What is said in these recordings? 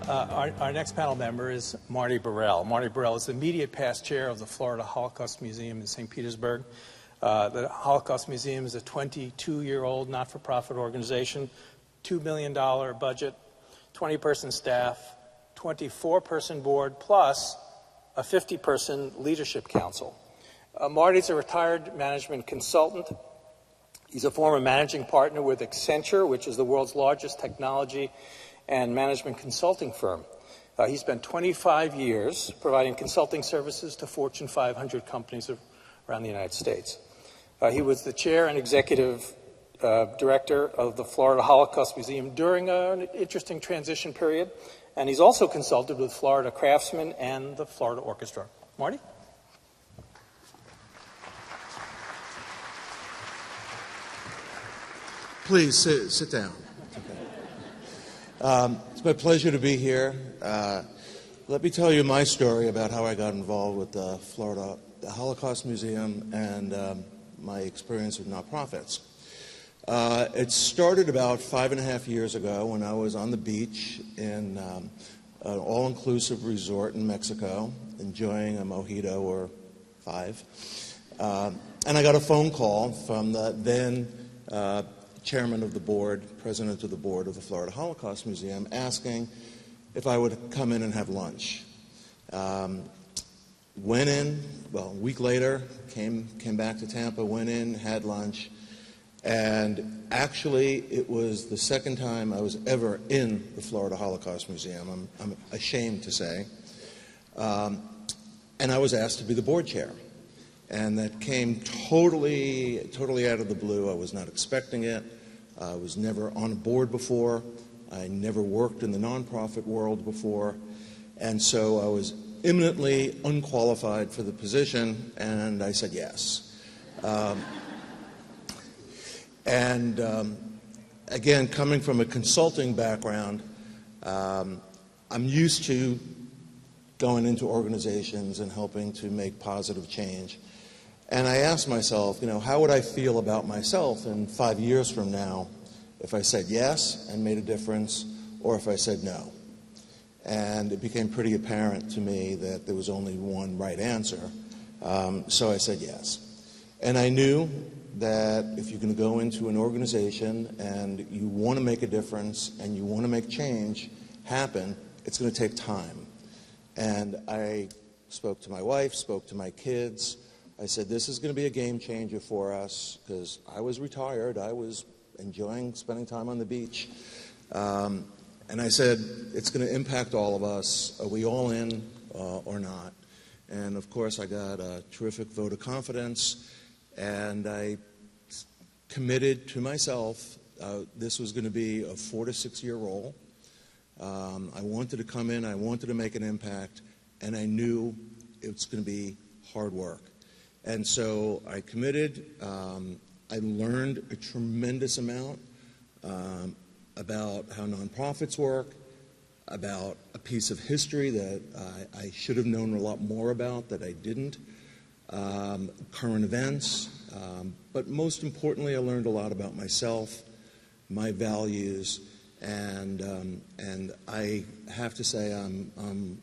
Our next panel member is Marty Borell. Marty Borell is the immediate past chair of the Florida Holocaust Museum in St. Petersburg. The Holocaust Museum is a 22-year-old not-for-profit organization, $2 million budget, 20-person staff, 24-person board, plus a 50-person leadership council. Marty's a retired management consultant. He's a former managing partner with Accenture, which is the world's largest technology and management consulting firm. He spent 25 years providing consulting services to Fortune 500 companies around the United States. He was the chair and executive director of the Florida Holocaust Museum during an interesting transition period, and he's also consulted with Florida Craftsmen and the Florida Orchestra. Marty? Please sit down. It's my pleasure to be here. Let me tell you my story about how I got involved with the Holocaust Museum and my experience with nonprofits. It started about 5.5 years ago when I was on the beach in an all-inclusive resort in Mexico, enjoying a mojito or 5. And I got a phone call from the then chairman of the board, president of the board of the Florida Holocaust Museum, asking if I would come in and have lunch. Went in, well, a week later, came back to Tampa, went in, had lunch, and actually it was the second time I was ever in the Florida Holocaust Museum, I'm ashamed to say, and I was asked to be the board chair. And that came totally out of the blue. I was not expecting it. I was never on a board before. I never worked in the nonprofit world before. And so I was eminently unqualified for the position, and I said yes. Again, coming from a consulting background, I'm used to going into organizations and helping to make positive change. And I asked myself, how would I feel about myself in 5 years from now if I said yes and made a difference, or if I said no? And it became pretty apparent to me that there was only one right answer. So I said yes. And I knew that if you're going to go into an organization and you want to make a difference and you want to make change happen, it's going to take time. And I spoke to my wife, spoke to my kids. I said, this is going to be a game changer for us, because I was retired. I was enjoying spending time on the beach. And I said, it's going to impact all of us. Are we all in or not? And, of course, I got a terrific vote of confidence, and I committed to myself this was going to be a 4 to 6 year role. I wanted to come in. I wanted to make an impact, and I knew it was going to be hard work. And so I committed. I learned a tremendous amount about how nonprofits work, about a piece of history that I should have known a lot more about that I didn't, current events, but most importantly, I learned a lot about myself, my values, and I have to say I'm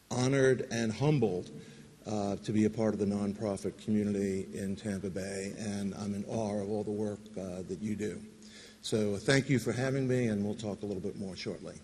honored and humbled to be a part of the nonprofit community in Tampa Bay, and I'm in awe of all the work that you do. So thank you for having me, and we'll talk a little bit more shortly.